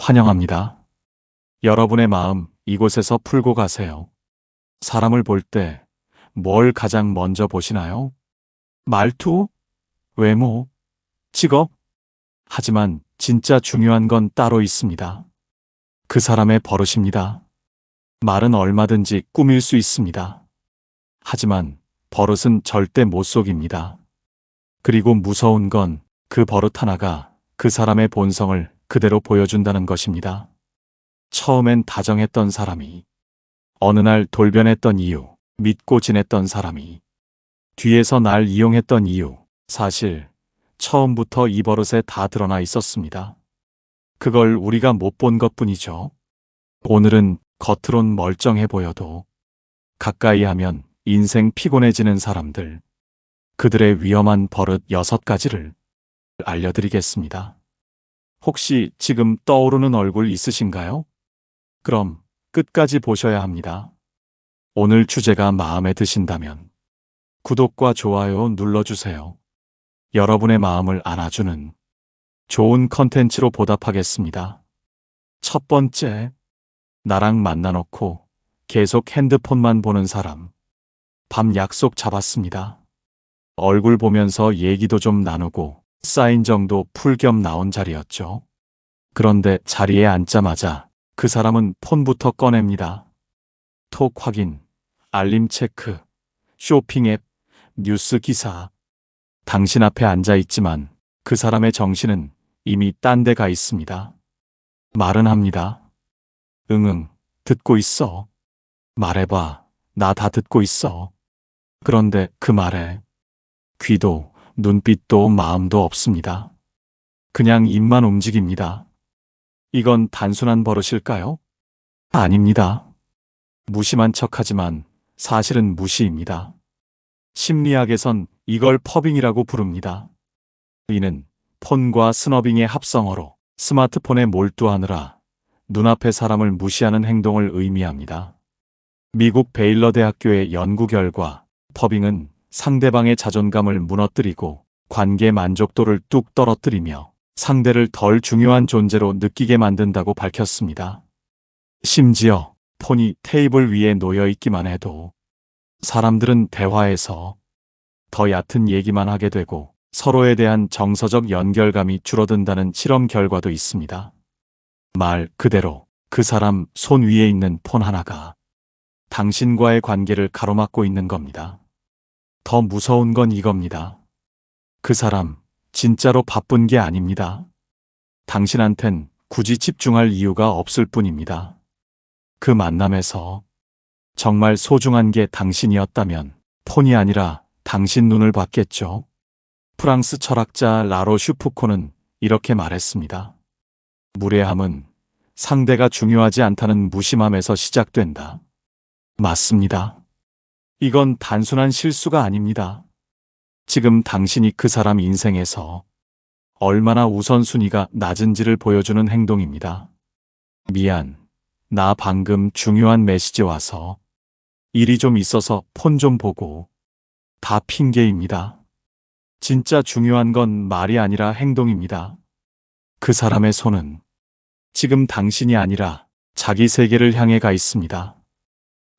환영합니다. 여러분의 마음 이곳에서 풀고 가세요. 사람을 볼 때 뭘 가장 먼저 보시나요? 말투? 외모? 직업? 하지만 진짜 중요한 건 따로 있습니다. 그 사람의 버릇입니다. 말은 얼마든지 꾸밀 수 있습니다. 하지만 버릇은 절대 못 속입니다. 그리고 무서운 건 그 버릇 하나가 그 사람의 본성을 그대로 보여준다는 것입니다. 처음엔 다정했던 사람이, 어느 날 돌변했던 이유, 믿고 지냈던 사람이, 뒤에서 날 이용했던 이유, 사실 처음부터 이 버릇에 다 드러나 있었습니다. 그걸 우리가 못 본 것뿐이죠. 오늘은 겉으론 멀쩡해 보여도 가까이 하면 인생 피곤해지는 사람들, 그들의 위험한 버릇 6가지를 알려드리겠습니다. 혹시 지금 떠오르는 얼굴 있으신가요? 그럼 끝까지 보셔야 합니다. 오늘 주제가 마음에 드신다면 구독과 좋아요 눌러주세요. 여러분의 마음을 안아주는 좋은 컨텐츠로 보답하겠습니다. 첫 번째, 나랑 만나놓고 계속 핸드폰만 보는 사람. 밤 약속 잡았습니다. 얼굴 보면서 얘기도 좀 나누고 사인 정도 풀 겸 나온 자리였죠. 그런데 자리에 앉자마자 그 사람은 폰부터 꺼냅니다. 톡 확인, 알림 체크, 쇼핑 앱, 뉴스 기사. 당신 앞에 앉아 있지만 그 사람의 정신은 이미 딴 데 가 있습니다. 말은 합니다. 응응, 듣고 있어. 말해봐, 나 다 듣고 있어. 그런데 그 말에 귀도 눈빛도 마음도 없습니다. 그냥 입만 움직입니다. 이건 단순한 버릇일까요? 아닙니다. 무심한 척하지만 사실은 무시입니다. 심리학에선 이걸 퍼빙이라고 부릅니다. 이는 폰과 스너빙의 합성어로 스마트폰에 몰두하느라 눈앞의 사람을 무시하는 행동을 의미합니다. 미국 베일러 대학교의 연구 결과 퍼빙은 상대방의 자존감을 무너뜨리고 관계 만족도를 뚝 떨어뜨리며 상대를 덜 중요한 존재로 느끼게 만든다고 밝혔습니다. 심지어 폰이 테이블 위에 놓여 있기만 해도 사람들은 대화에서 더 얕은 얘기만 하게 되고 서로에 대한 정서적 연결감이 줄어든다는 실험 결과도 있습니다. 말 그대로 그 사람 손 위에 있는 폰 하나가 당신과의 관계를 가로막고 있는 겁니다. 더 무서운 건 이겁니다. 그 사람 진짜로 바쁜 게 아닙니다. 당신한텐 굳이 집중할 이유가 없을 뿐입니다. 그 만남에서 정말 소중한 게 당신이었다면 폰이 아니라 당신 눈을 봤겠죠. 프랑스 철학자 라로슈프코는 이렇게 말했습니다. 무례함은 상대가 중요하지 않다는 무심함에서 시작된다. 맞습니다. 이건 단순한 실수가 아닙니다. 지금 당신이 그 사람 인생에서 얼마나 우선순위가 낮은지를 보여주는 행동입니다. 미안, 나 방금 중요한 메시지 와서 일이 좀 있어서 폰 좀 보고. 다 핑계입니다. 진짜 중요한 건 말이 아니라 행동입니다. 그 사람의 손은 지금 당신이 아니라 자기 세계를 향해 가 있습니다.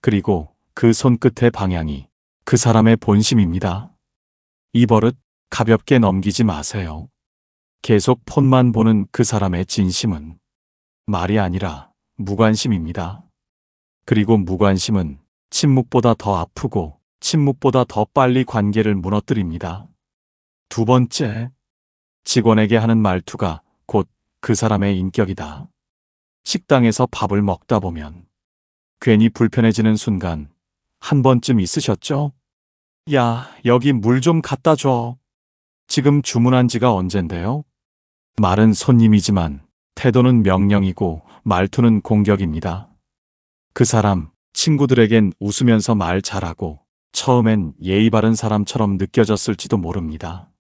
그리고 그 손끝의 방향이 그 사람의 본심입니다. 이 버릇 가볍게 넘기지 마세요. 계속 폰만 보는 그 사람의 진심은 말이 아니라 무관심입니다. 그리고 무관심은 침묵보다 더 아프고 침묵보다 더 빨리 관계를 무너뜨립니다. 두 번째, 직원에게 하는 말투가 곧 그 사람의 인격이다. 식당에서 밥을 먹다 보면 괜히 불편해지는 순간 한 번쯤 있으셨죠? 야, 여기 물 좀 갖다 줘. 지금 주문한 지가 언젠데요? 말은 손님이지만 태도는 명령이고 말투는 공격입니다. 그 사람, 친구들에겐 웃으면서 말 잘하고 처음엔 예의 바른 사람처럼 느껴졌을지도 모릅니다.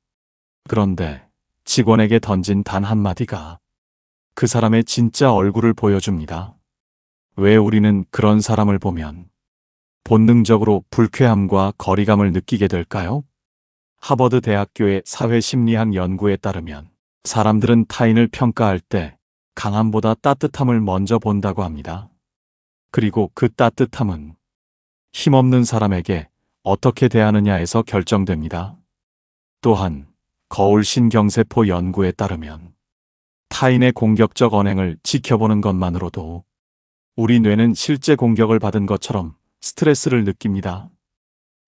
그런데 직원에게 던진 단 한마디가 그 사람의 진짜 얼굴을 보여줍니다. 왜 우리는 그런 사람을 보면 본능적으로 불쾌함과 거리감을 느끼게 될까요? 하버드 대학교의 사회심리학 연구에 따르면 사람들은 타인을 평가할 때 강함보다 따뜻함을 먼저 본다고 합니다. 그리고 그 따뜻함은 힘없는 사람에게 어떻게 대하느냐에서 결정됩니다. 또한 거울 신경세포 연구에 따르면 타인의 공격적 언행을 지켜보는 것만으로도 우리 뇌는 실제 공격을 받은 것처럼 스트레스를 느낍니다.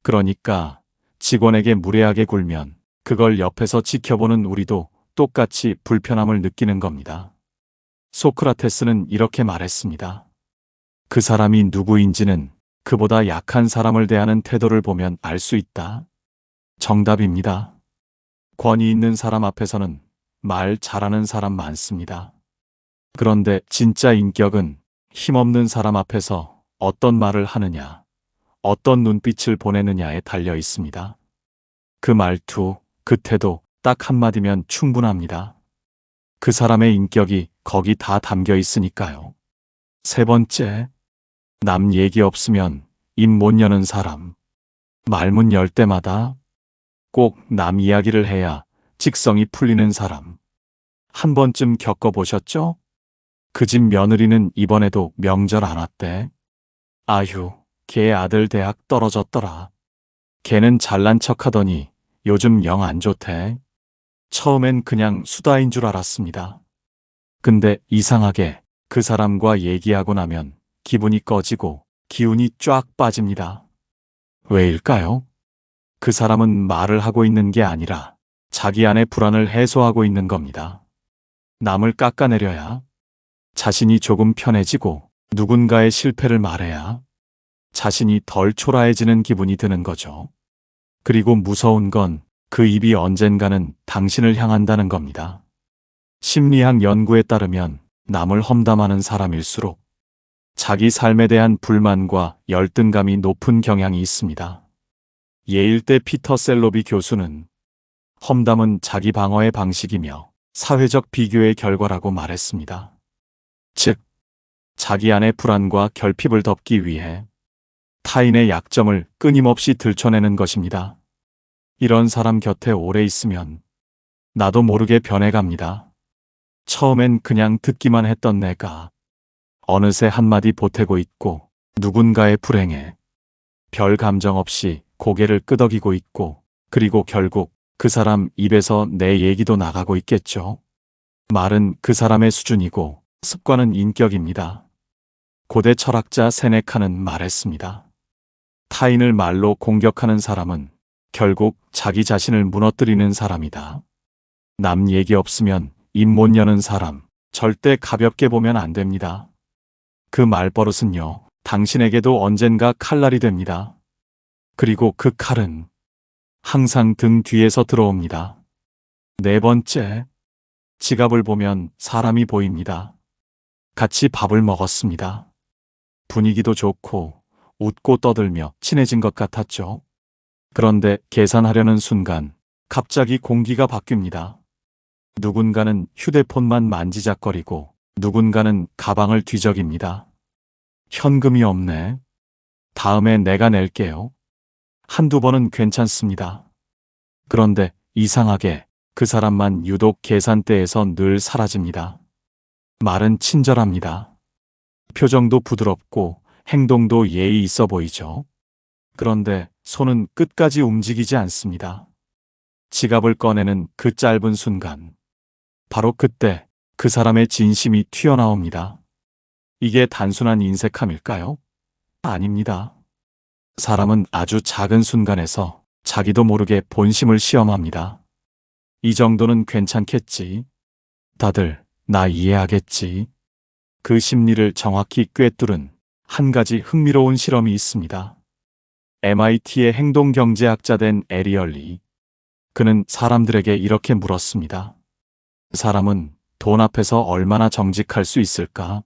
그러니까 직원에게 무례하게 굴면 그걸 옆에서 지켜보는 우리도 똑같이 불편함을 느끼는 겁니다. 소크라테스는 이렇게 말했습니다. 그 사람이 누구인지는 그보다 약한 사람을 대하는 태도를 보면 알 수 있다. 정답입니다. 권위 있는 사람 앞에서는 말 잘하는 사람 많습니다. 그런데 진짜 인격은 힘없는 사람 앞에서 어떤 말을 하느냐, 어떤 눈빛을 보내느냐에 달려 있습니다. 그 말투, 그 태도 딱 한마디면 충분합니다. 그 사람의 인격이 거기 다 담겨 있으니까요. 세 번째, 남 얘기 없으면 입 못 여는 사람. 말문 열 때마다 꼭 남 이야기를 해야 직성이 풀리는 사람. 한 번쯤 겪어보셨죠? 그 집 며느리는 이번에도 명절 안 왔대. 아휴, 걔 아들 대학 떨어졌더라. 걔는 잘난 척하더니 요즘 영 안 좋대. 처음엔 그냥 수다인 줄 알았습니다. 근데 이상하게 그 사람과 얘기하고 나면 기분이 꺼지고 기운이 쫙 빠집니다. 왜일까요? 그 사람은 말을 하고 있는 게 아니라 자기 안의 불안을 해소하고 있는 겁니다. 남을 깎아내려야 자신이 조금 편해지고 누군가의 실패를 말해야 자신이 덜 초라해지는 기분이 드는 거죠. 그리고 무서운 건 그 입이 언젠가는 당신을 향한다는 겁니다. 심리학 연구에 따르면 남을 험담하는 사람일수록 자기 삶에 대한 불만과 열등감이 높은 경향이 있습니다. 예일대 피터 셀로비 교수는 험담은 자기 방어의 방식이며 사회적 비교의 결과라고 말했습니다. 즉, 자기 안의 불안과 결핍을 덮기 위해 타인의 약점을 끊임없이 들춰내는 것입니다. 이런 사람 곁에 오래 있으면 나도 모르게 변해갑니다. 처음엔 그냥 듣기만 했던 내가 어느새 한마디 보태고 있고 누군가의 불행에 별 감정 없이 고개를 끄덕이고 있고 그리고 결국 그 사람 입에서 내 얘기도 나가고 있겠죠. 말은 그 사람의 수준이고 습관은 인격입니다. 고대 철학자 세네카는 말했습니다. 타인을 말로 공격하는 사람은 결국 자기 자신을 무너뜨리는 사람이다. 남 얘기 없으면 입 못 여는 사람, 절대 가볍게 보면 안 됩니다. 그 말버릇은요, 당신에게도 언젠가 칼날이 됩니다. 그리고 그 칼은 항상 등 뒤에서 들어옵니다. 네 번째, 지갑을 보면 사람이 보입니다. 같이 밥을 먹었습니다. 분위기도 좋고 웃고 떠들며 친해진 것 같았죠. 그런데 계산하려는 순간 갑자기 공기가 바뀝니다. 누군가는 휴대폰만 만지작거리고 누군가는 가방을 뒤적입니다. 현금이 없네. 다음에 내가 낼게요. 한두 번은 괜찮습니다. 그런데 이상하게 그 사람만 유독 계산대에서 늘 사라집니다. 말은 친절합니다. 표정도 부드럽고 행동도 예의 있어 보이죠. 그런데 손은 끝까지 움직이지 않습니다. 지갑을 꺼내는 그 짧은 순간, 바로 그때 그 사람의 진심이 튀어나옵니다. 이게 단순한 인색함일까요? 아닙니다. 사람은 아주 작은 순간에서 자기도 모르게 본심을 시험합니다. 이 정도는 괜찮겠지. 다들 나 이해하겠지. 그 심리를 정확히 꿰뚫은 한 가지 흥미로운 실험이 있습니다. MIT의 행동경제학자 된 에리얼리. 그는 사람들에게 이렇게 물었습니다. 사람은 돈 앞에서 얼마나 정직할 수 있을까?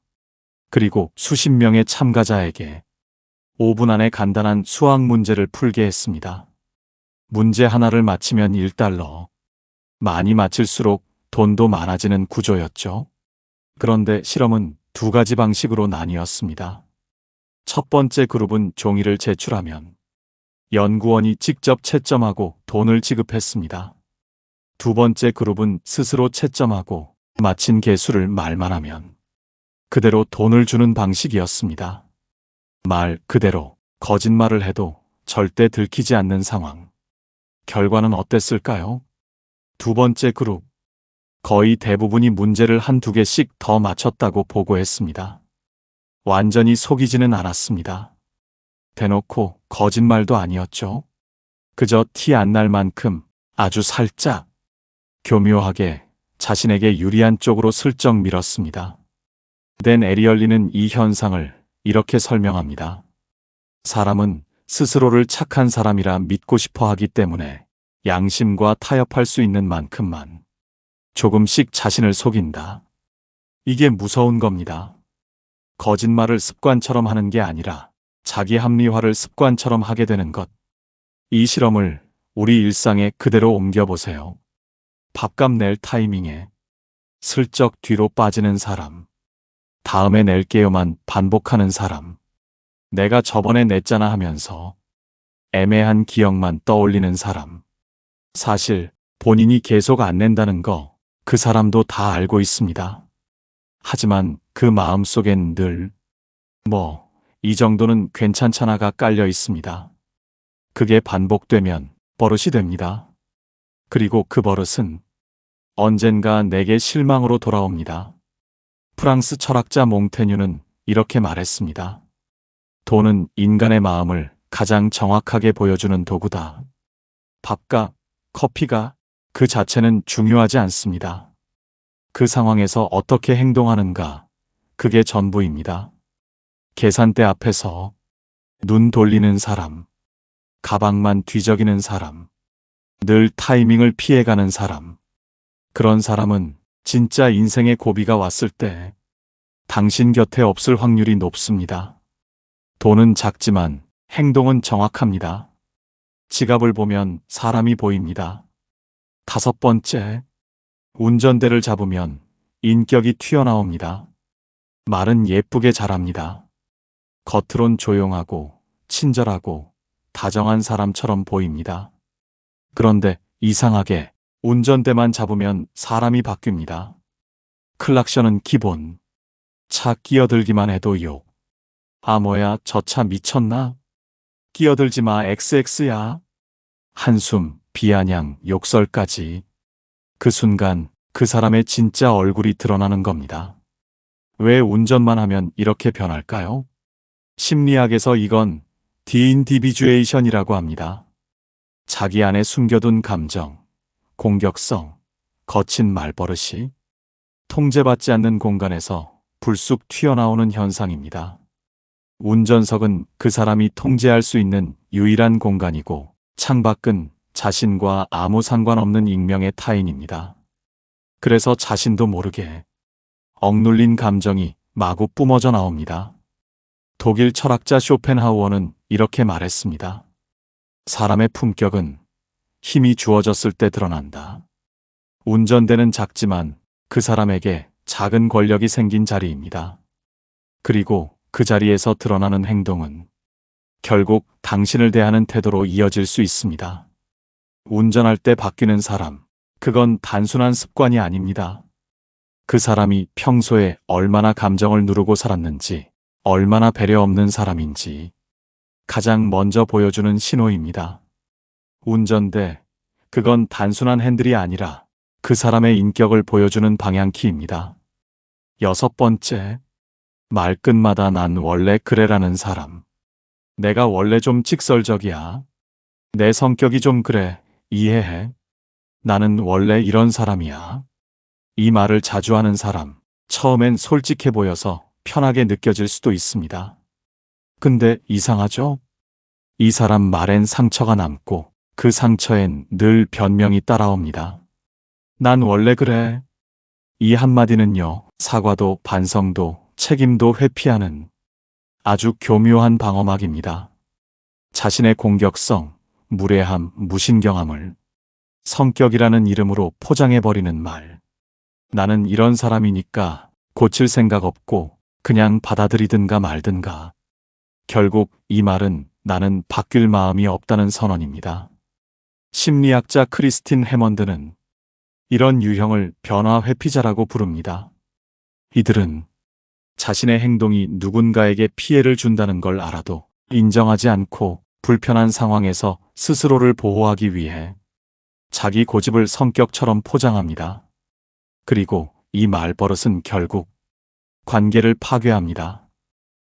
그리고 수십 명의 참가자에게 5분 안에 간단한 수학 문제를 풀게 했습니다. 문제 하나를 맞히면 1달러. 많이 맞힐수록 돈도 많아지는 구조였죠. 그런데 실험은 두 가지 방식으로 나뉘었습니다. 첫 번째 그룹은 종이를 제출하면 연구원이 직접 채점하고 돈을 지급했습니다. 두 번째 그룹은 스스로 채점하고 마친 개수를 말만 하면 그대로 돈을 주는 방식이었습니다. 말 그대로 거짓말을 해도 절대 들키지 않는 상황. 결과는 어땠을까요? 두 번째 그룹. 거의 대부분이 문제를 한두 개씩 더 맞췄다고 보고했습니다. 완전히 속이지는 않았습니다. 대놓고 거짓말도 아니었죠. 그저 티 안 날 만큼 아주 살짝 교묘하게 자신에게 유리한 쪽으로 슬쩍 밀었습니다. 댄 에리얼리는 이 현상을 이렇게 설명합니다. 사람은 스스로를 착한 사람이라 믿고 싶어 하기 때문에 양심과 타협할 수 있는 만큼만 조금씩 자신을 속인다. 이게 무서운 겁니다. 거짓말을 습관처럼 하는 게 아니라 자기 합리화를 습관처럼 하게 되는 것. 이 실험을 우리 일상에 그대로 옮겨보세요. 밥값 낼 타이밍에 슬쩍 뒤로 빠지는 사람. 다음에 낼게요만 반복하는 사람. 내가 저번에 냈잖아 하면서 애매한 기억만 떠올리는 사람. 사실 본인이 계속 안 낸다는 거 그 사람도 다 알고 있습니다. 하지만 그 마음속엔 늘 이 정도는 괜찮잖아가 깔려 있습니다. 그게 반복되면 버릇이 됩니다. 그리고 그 버릇은 언젠가 내게 실망으로 돌아옵니다. 프랑스 철학자 몽테뉴는 이렇게 말했습니다. 돈은 인간의 마음을 가장 정확하게 보여주는 도구다. 밥과 커피가 그 자체는 중요하지 않습니다. 그 상황에서 어떻게 행동하는가, 그게 전부입니다. 계산대 앞에서 눈 돌리는 사람, 가방만 뒤적이는 사람, 늘 타이밍을 피해가는 사람. 그런 사람은 진짜 인생의 고비가 왔을 때 당신 곁에 없을 확률이 높습니다. 돈은 작지만 행동은 정확합니다. 지갑을 보면 사람이 보입니다. 다섯 번째, 운전대를 잡으면 인격이 튀어나옵니다. 말은 예쁘게 잘합니다. 겉으론 조용하고 친절하고 다정한 사람처럼 보입니다. 그런데 이상하게 운전대만 잡으면 사람이 바뀝니다. 클락션은 기본. 차 끼어들기만 해도 욕. 아 뭐야 저 차 미쳤나? 끼어들지 마 XX야. 한숨, 비아냥, 욕설까지. 그 순간 그 사람의 진짜 얼굴이 드러나는 겁니다. 왜 운전만 하면 이렇게 변할까요? 심리학에서 이건 디인디비주에이션이라고 합니다. 자기 안에 숨겨둔 감정, 공격성, 거친 말버릇이 통제받지 않는 공간에서 불쑥 튀어나오는 현상입니다. 운전석은 그 사람이 통제할 수 있는 유일한 공간이고 창밖은 자신과 아무 상관없는 익명의 타인입니다. 그래서 자신도 모르게 억눌린 감정이 마구 뿜어져 나옵니다. 독일 철학자 쇼펜하우어는 이렇게 말했습니다. 사람의 품격은 힘이 주어졌을 때 드러난다. 운전대는 작지만 그 사람에게 작은 권력이 생긴 자리입니다. 그리고 그 자리에서 드러나는 행동은 결국 당신을 대하는 태도로 이어질 수 있습니다. 운전할 때 바뀌는 사람, 그건 단순한 습관이 아닙니다. 그 사람이 평소에 얼마나 감정을 누르고 살았는지, 얼마나 배려 없는 사람인지 가장 먼저 보여주는 신호입니다. 운전대, 그건 단순한 핸들이 아니라 그 사람의 인격을 보여주는 방향키입니다. 여섯 번째, 말끝마다 난 원래 그래라는 사람. 내가 원래 좀 직설적이야. 내 성격이 좀 그래. 이해해. 나는 원래 이런 사람이야. 이 말을 자주 하는 사람, 처음엔 솔직해 보여서 편하게 느껴질 수도 있습니다. 근데 이상하죠? 이 사람 말엔 상처가 남고 그 상처엔 늘 변명이 따라옵니다. 난 원래 그래. 이 한마디는요, 사과도 반성도 책임도 회피하는 아주 교묘한 방어막입니다. 자신의 공격성, 무례함, 무신경함을 성격이라는 이름으로 포장해버리는 말. 나는 이런 사람이니까 고칠 생각 없고 그냥 받아들이든가 말든가. 결국 이 말은 나는 바뀔 마음이 없다는 선언입니다. 심리학자 크리스틴 해먼드는 이런 유형을 변화 회피자라고 부릅니다. 이들은 자신의 행동이 누군가에게 피해를 준다는 걸 알아도 인정하지 않고 불편한 상황에서 스스로를 보호하기 위해 자기 고집을 성격처럼 포장합니다. 그리고 이 말버릇은 결국 관계를 파괴합니다.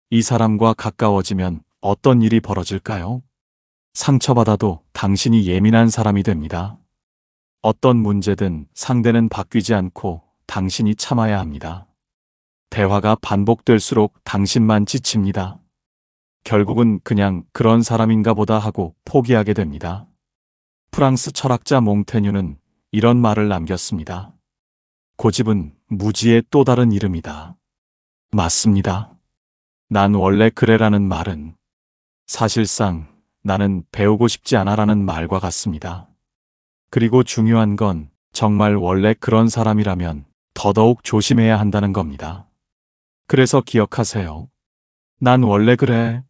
이 사람과 가까워지면 어떤 일이 벌어질까요? 상처받아도 당신이 예민한 사람이 됩니다. 어떤 문제든 상대는 바뀌지 않고 당신이 참아야 합니다. 대화가 반복될수록 당신만 지칩니다. 결국은 그냥 그런 사람인가 보다 하고 포기하게 됩니다. 프랑스 철학자 몽테뉴는 이런 말을 남겼습니다. 고집은 무지의 또 다른 이름이다. 맞습니다. 난 원래 그래라는 말은 사실상 나는 배우고 싶지 않아라는 말과 같습니다. 그리고 중요한 건 정말 원래 그런 사람이라면 더더욱 조심해야 한다는 겁니다. 그래서 기억하세요. 난 원래 그래.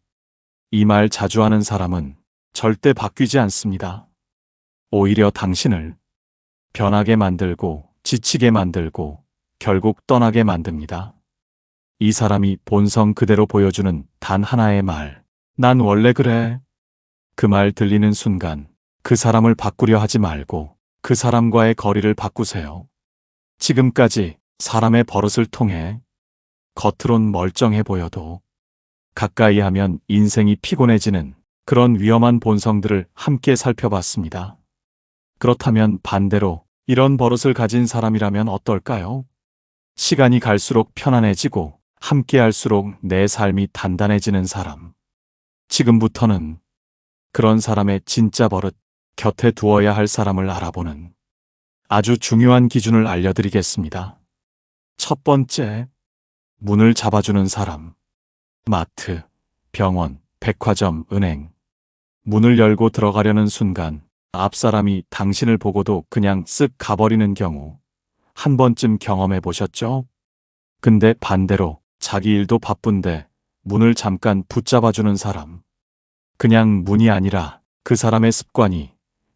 이 말 자주 하는 사람은 절대 바뀌지 않습니다. 오히려 당신을 변하게 만들고 지치게 만들고 결국 떠나게 만듭니다. 이 사람이 본성 그대로 보여주는 단 하나의 말. 난 원래 그래. 그 말 들리는 순간 그 사람을 바꾸려 하지 말고 그 사람과의 거리를 바꾸세요. 지금까지 사람의 버릇을 통해 겉으론 멀쩡해 보여도 가까이 하면 인생이 피곤해지는 그런 위험한 본성들을 함께 살펴봤습니다. 그렇다면 반대로 이런 버릇을 가진 사람이라면 어떨까요? 시간이 갈수록 편안해지고 함께 할수록 내 삶이 단단해지는 사람. 지금부터는 그런 사람의 진짜 버릇, 곁에 두어야 할 사람을 알아보는 아주 중요한 기준을 알려드리겠습니다. 첫 번째, 문을 잡아주는 사람. 마트, 병원, 백화점, 은행. 문을 열고 들어가려는 순간 앞 사람이 당신을 보고도 그냥 쓱 가버리는 경우 한 번쯤 경험해 보셨죠? 근데 반대로 자기 일도 바쁜데 문을 잠깐 붙잡아주는 사람. 그냥 문이 아니라 그 사람의 습관이,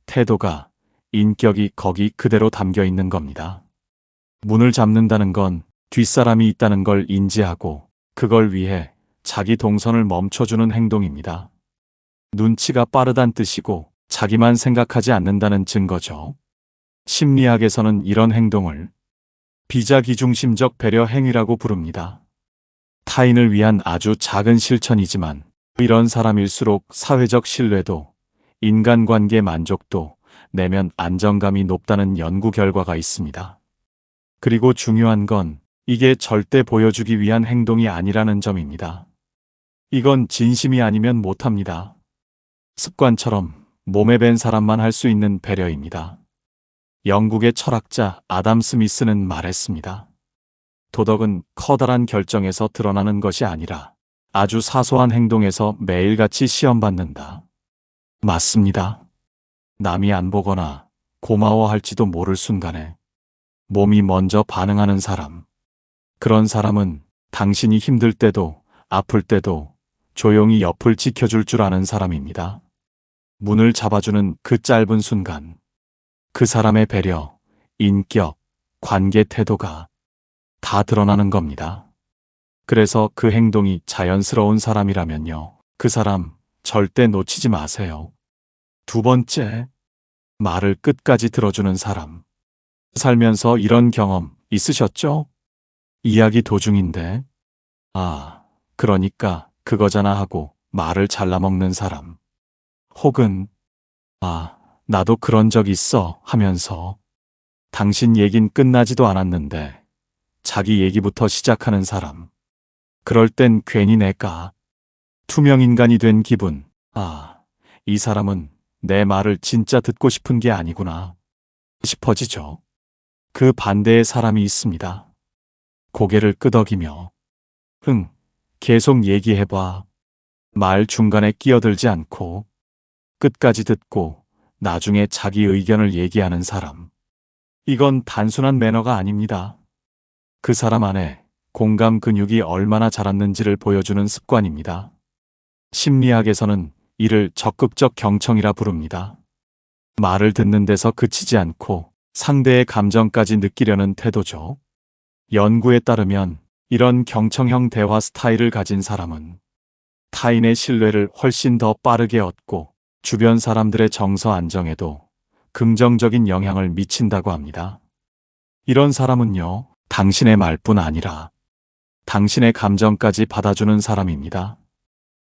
태도가, 인격이 거기 그대로 담겨 있는 겁니다. 문을 잡는다는 건 뒷사람이 있다는 걸 인지하고 그걸 위해 자기 동선을 멈춰주는 행동입니다. 눈치가 빠르단 뜻이고 자기만 생각하지 않는다는 증거죠. 심리학에서는 이런 행동을 비자기중심적 배려 행위라고 부릅니다. 타인을 위한 아주 작은 실천이지만 이런 사람일수록 사회적 신뢰도, 인간관계 만족도, 내면 안정감이 높다는 연구 결과가 있습니다. 그리고 중요한 건 이게 절대 보여주기 위한 행동이 아니라는 점입니다. 이건 진심이 아니면 못합니다. 습관처럼 몸에 밴 사람만 할 수 있는 배려입니다. 영국의 철학자 아담 스미스는 말했습니다. 도덕은 커다란 결정에서 드러나는 것이 아니라 아주 사소한 행동에서 매일같이 시험받는다. 맞습니다. 남이 안 보거나 고마워할지도 모를 순간에 몸이 먼저 반응하는 사람. 그런 사람은 당신이 힘들 때도 아플 때도 조용히 옆을 지켜줄 줄 아는 사람입니다. 문을 잡아주는 그 짧은 순간 그 사람의 배려, 인격, 관계 태도가 다 드러나는 겁니다. 그래서 그 행동이 자연스러운 사람이라면요. 그 사람 절대 놓치지 마세요. 두 번째, 말을 끝까지 들어주는 사람. 살면서 이런 경험 있으셨죠? 이야기 도중인데, 아, 그러니까 그거잖아 하고 말을 잘라먹는 사람. 혹은, 아, 나도 그런 적 있어 하면서 당신 얘긴 끝나지도 않았는데 자기 얘기부터 시작하는 사람. 그럴 땐 괜히 내가 투명인간이 된 기분. 아, 이 사람은 내 말을 진짜 듣고 싶은 게 아니구나 싶어지죠. 그 반대의 사람이 있습니다. 고개를 끄덕이며 응, 계속 얘기해봐. 말 중간에 끼어들지 않고 끝까지 듣고 나중에 자기 의견을 얘기하는 사람. 이건 단순한 매너가 아닙니다. 그 사람 안에 공감 근육이 얼마나 자랐는지를 보여주는 습관입니다. 심리학에서는 이를 적극적 경청이라 부릅니다. 말을 듣는 데서 그치지 않고 상대의 감정까지 느끼려는 태도죠. 연구에 따르면 이런 경청형 대화 스타일을 가진 사람은 타인의 신뢰를 훨씬 더 빠르게 얻고 주변 사람들의 정서 안정에도 긍정적인 영향을 미친다고 합니다. 이런 사람은요, 당신의 말뿐 아니라 당신의 감정까지 받아주는 사람입니다.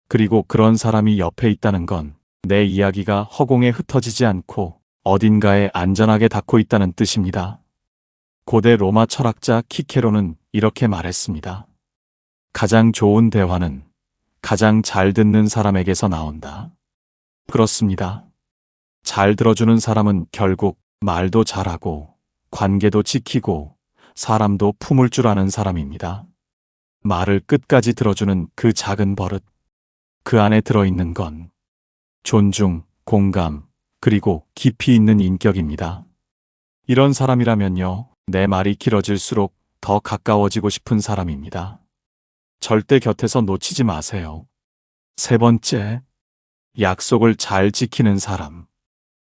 그리고 그런 사람이 옆에 있다는 건 내 이야기가 허공에 흩어지지 않고 어딘가에 안전하게 닿고 있다는 뜻입니다. 고대 로마 철학자 키케로는 이렇게 말했습니다. 가장 좋은 대화는 가장 잘 듣는 사람에게서 나온다. 그렇습니다. 잘 들어주는 사람은 결국 말도 잘하고 관계도 지키고 사람도 품을 줄 아는 사람입니다. 말을 끝까지 들어주는 그 작은 버릇, 그 안에 들어있는 건 존중, 공감, 그리고 깊이 있는 인격입니다. 이런 사람이라면요, 내 말이 길어질수록 더 가까워지고 싶은 사람입니다. 절대 곁에서 놓치지 마세요. 세 번째, 약속을 잘 지키는 사람.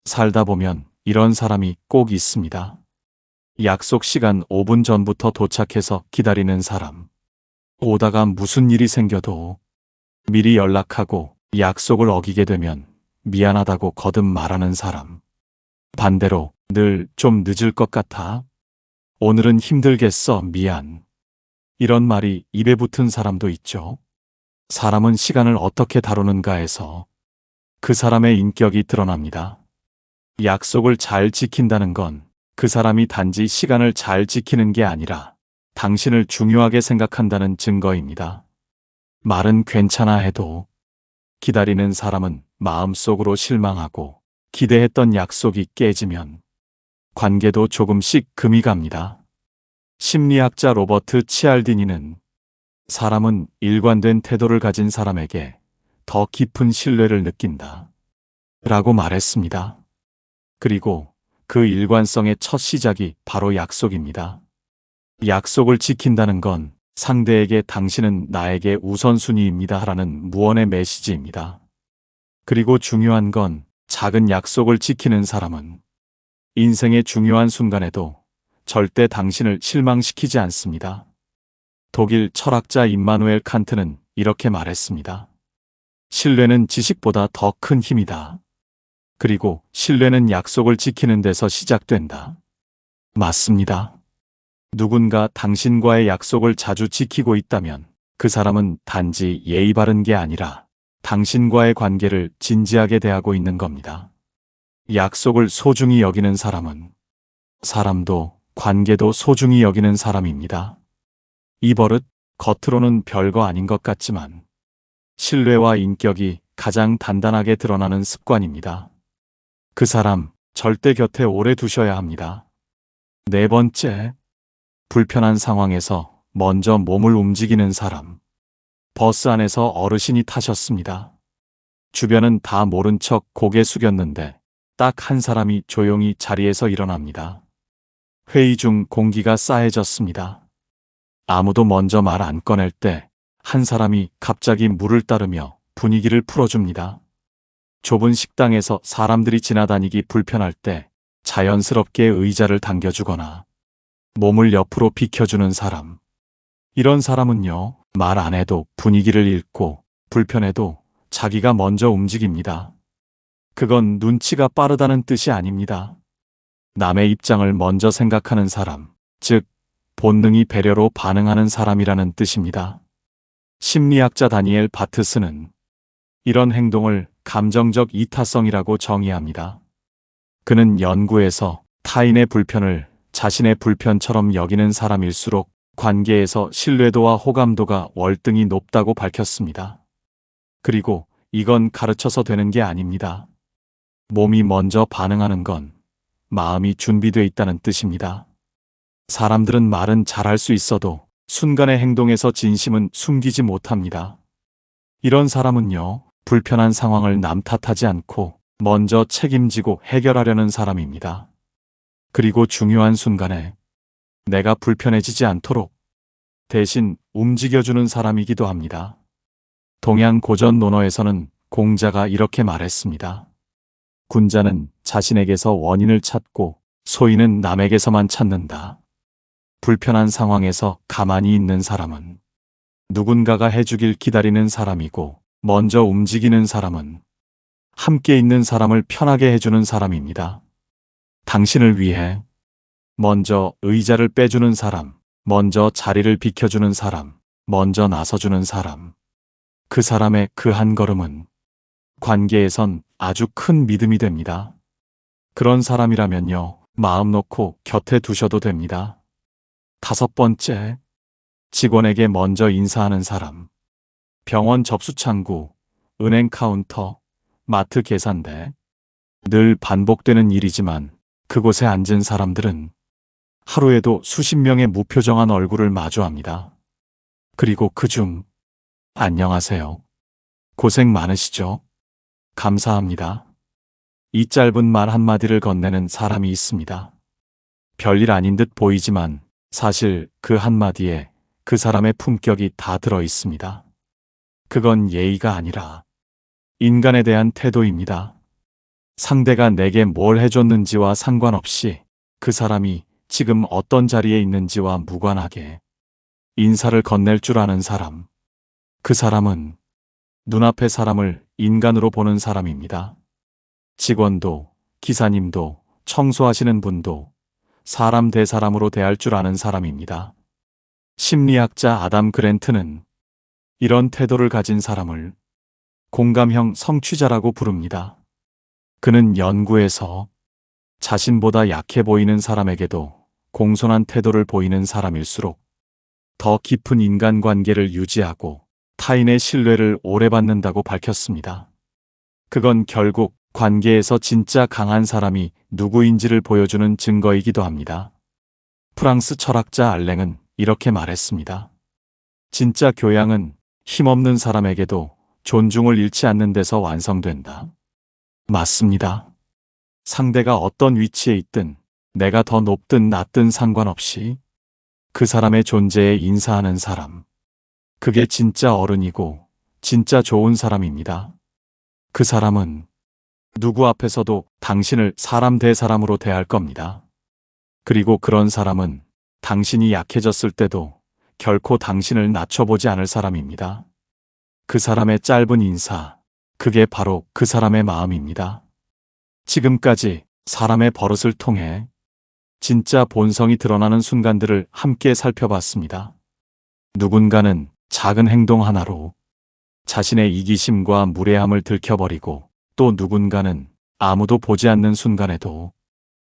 살다 보면 이런 사람이 꼭 있습니다. 약속 시간 5분 전부터 도착해서 기다리는 사람. 오다가 무슨 일이 생겨도 미리 연락하고 약속을 어기게 되면 미안하다고 거듭 말하는 사람. 반대로 늘 좀 늦을 것 같아. 오늘은 힘들겠어, 미안. 이런 말이 입에 붙은 사람도 있죠. 사람은 시간을 어떻게 다루는가에서 그 사람의 인격이 드러납니다. 약속을 잘 지킨다는 건 그 사람이 단지 시간을 잘 지키는 게 아니라 당신을 중요하게 생각한다는 증거입니다. 말은 괜찮아 해도 기다리는 사람은 마음속으로 실망하고 기대했던 약속이 깨지면 관계도 조금씩 금이 갑니다. 심리학자 로버트 치알디니는 사람은 일관된 태도를 가진 사람에게 더 깊은 신뢰를 느낀다. 라고 말했습니다. 그리고 그 일관성의 첫 시작이 바로 약속입니다. 약속을 지킨다는 건 상대에게 당신은 나에게 우선순위입니다 라는 무언의 메시지입니다. 그리고 중요한 건 작은 약속을 지키는 사람은 인생의 중요한 순간에도 절대 당신을 실망시키지 않습니다. 독일 철학자 임마누엘 칸트는 이렇게 말했습니다. 신뢰는 지식보다 더 큰 힘이다. 그리고 신뢰는 약속을 지키는 데서 시작된다. 맞습니다. 누군가 당신과의 약속을 자주 지키고 있다면 그 사람은 단지 예의 바른 게 아니라 당신과의 관계를 진지하게 대하고 있는 겁니다. 약속을 소중히 여기는 사람은 사람도 관계도 소중히 여기는 사람입니다. 이 버릇 겉으로는 별거 아닌 것 같지만 신뢰와 인격이 가장 단단하게 드러나는 습관입니다. 그 사람 절대 곁에 오래 두셔야 합니다. 네 번째, 불편한 상황에서 먼저 몸을 움직이는 사람. 버스 안에서 어르신이 타셨습니다. 주변은 다 모른 척 고개 숙였는데 딱 한 사람이 조용히 자리에서 일어납니다. 회의 중 공기가 싸해졌습니다. 아무도 먼저 말 안 꺼낼 때 한 사람이 갑자기 물을 따르며 분위기를 풀어줍니다. 좁은 식당에서 사람들이 지나다니기 불편할 때 자연스럽게 의자를 당겨주거나 몸을 옆으로 비켜주는 사람. 이런 사람은요, 말 안 해도 분위기를 읽고 불편해도 자기가 먼저 움직입니다. 그건 눈치가 빠르다는 뜻이 아닙니다. 남의 입장을 먼저 생각하는 사람, 즉 본능이 배려로 반응하는 사람이라는 뜻입니다. 심리학자 다니엘 바트스는 이런 행동을 감정적 이타성이라고 정의합니다. 그는 연구에서 타인의 불편을 자신의 불편처럼 여기는 사람일수록 관계에서 신뢰도와 호감도가 월등히 높다고 밝혔습니다. 그리고 이건 가르쳐서 되는 게 아닙니다. 몸이 먼저 반응하는 건 마음이 준비되어 있다는 뜻입니다. 사람들은 말은 잘할 수 있어도 순간의 행동에서 진심은 숨기지 못합니다. 이런 사람은요, 불편한 상황을 남 탓하지 않고 먼저 책임지고 해결하려는 사람입니다. 그리고 중요한 순간에 내가 불편해지지 않도록 대신 움직여주는 사람이기도 합니다. 동양 고전 논어에서는 공자가 이렇게 말했습니다. 군자는 자신에게서 원인을 찾고 소인은 남에게서만 찾는다. 불편한 상황에서 가만히 있는 사람은 누군가가 해주길 기다리는 사람이고, 먼저 움직이는 사람은 함께 있는 사람을 편하게 해주는 사람입니다. 당신을 위해 먼저 의자를 빼주는 사람, 먼저 자리를 비켜주는 사람, 먼저 나서주는 사람. 그 사람의 그 한 걸음은 관계에선 아주 큰 믿음이 됩니다. 그런 사람이라면요, 마음 놓고 곁에 두셔도 됩니다. 5번째, 직원에게 먼저 인사하는 사람. 병원 접수창구, 은행 카운터, 마트 계산대. 늘 반복되는 일이지만 그곳에 앉은 사람들은 하루에도 수십 명의 무표정한 얼굴을 마주합니다. 그리고 그중 안녕하세요. 고생 많으시죠? 감사합니다. 이 짧은 말 한마디를 건네는 사람이 있습니다. 별일 아닌 듯 보이지만 사실 그 한마디에 그 사람의 품격이 다 들어 있습니다. 그건 예의가 아니라 인간에 대한 태도입니다. 상대가 내게 뭘 해줬는지와 상관없이 그 사람이 지금 어떤 자리에 있는지와 무관하게 인사를 건넬 줄 아는 사람. 그 사람은 눈앞의 사람을 인간으로 보는 사람입니다. 직원도, 기사님도, 청소하시는 분도 사람 대 사람으로 대할 줄 아는 사람입니다. 심리학자 아담 그랜트는 이런 태도를 가진 사람을 공감형 성취자라고 부릅니다. 그는 연구에서 자신보다 약해 보이는 사람에게도 공손한 태도를 보이는 사람일수록 더 깊은 인간관계를 유지하고 타인의 신뢰를 오래 받는다고 밝혔습니다. 그건 결국 관계에서 진짜 강한 사람이 누구인지를 보여주는 증거이기도 합니다. 프랑스 철학자 알랭은 이렇게 말했습니다. 진짜 교양은 힘없는 사람에게도 존중을 잃지 않는 데서 완성된다. 맞습니다. 상대가 어떤 위치에 있든 내가 더 높든 낮든 상관없이 그 사람의 존재에 인사하는 사람. 그게 진짜 어른이고 진짜 좋은 사람입니다. 그 사람은 누구 앞에서도 당신을 사람 대 사람으로 대할 겁니다. 그리고 그런 사람은 당신이 약해졌을 때도 결코 당신을 낮춰보지 않을 사람입니다. 그 사람의 짧은 인사, 그게 바로 그 사람의 마음입니다. 지금까지 사람의 버릇을 통해 진짜 본성이 드러나는 순간들을 함께 살펴봤습니다. 누군가는 작은 행동 하나로 자신의 이기심과 무례함을 들켜버리고, 또 누군가는 아무도 보지 않는 순간에도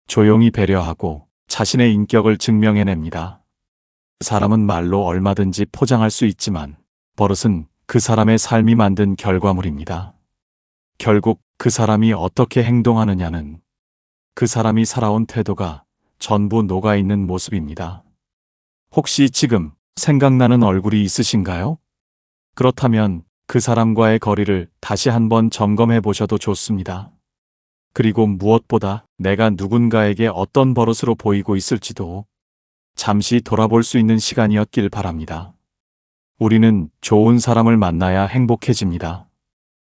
조용히 배려하고 자신의 인격을 증명해냅니다. 사람은 말로 얼마든지 포장할 수 있지만 버릇은 그 사람의 삶이 만든 결과물입니다. 결국 그 사람이 어떻게 행동하느냐는 그 사람이 살아온 태도가 전부 녹아있는 모습입니다. 혹시 지금 생각나는 얼굴이 있으신가요? 그렇다면 그 사람과의 거리를 다시 한번 점검해 보셔도 좋습니다. 그리고 무엇보다 내가 누군가에게 어떤 버릇으로 보이고 있을지도 잠시 돌아볼 수 있는 시간이었길 바랍니다. 우리는 좋은 사람을 만나야 행복해집니다.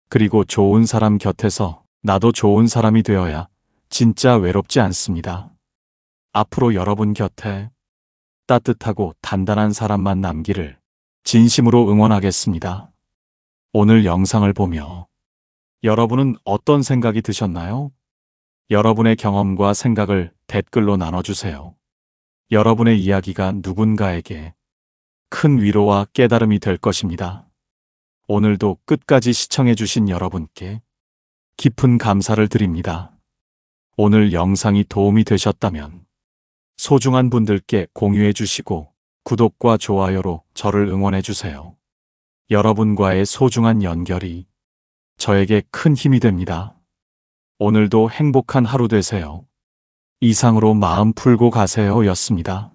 그리고 좋은 사람 곁에서 나도 좋은 사람이 되어야 진짜 외롭지 않습니다. 앞으로 여러분 곁에 따뜻하고 단단한 사람만 남기를 진심으로 응원하겠습니다. 오늘 영상을 보며 여러분은 어떤 생각이 드셨나요? 여러분의 경험과 생각을 댓글로 나눠주세요. 여러분의 이야기가 누군가에게 큰 위로와 깨달음이 될 것입니다. 오늘도 끝까지 시청해주신 여러분께 깊은 감사를 드립니다. 오늘 영상이 도움이 되셨다면 소중한 분들께 공유해 주시고 구독과 좋아요로 저를 응원해 주세요. 여러분과의 소중한 연결이 저에게 큰 힘이 됩니다. 오늘도 행복한 하루 되세요. 이상으로 마음 풀고 가세요 였습니다.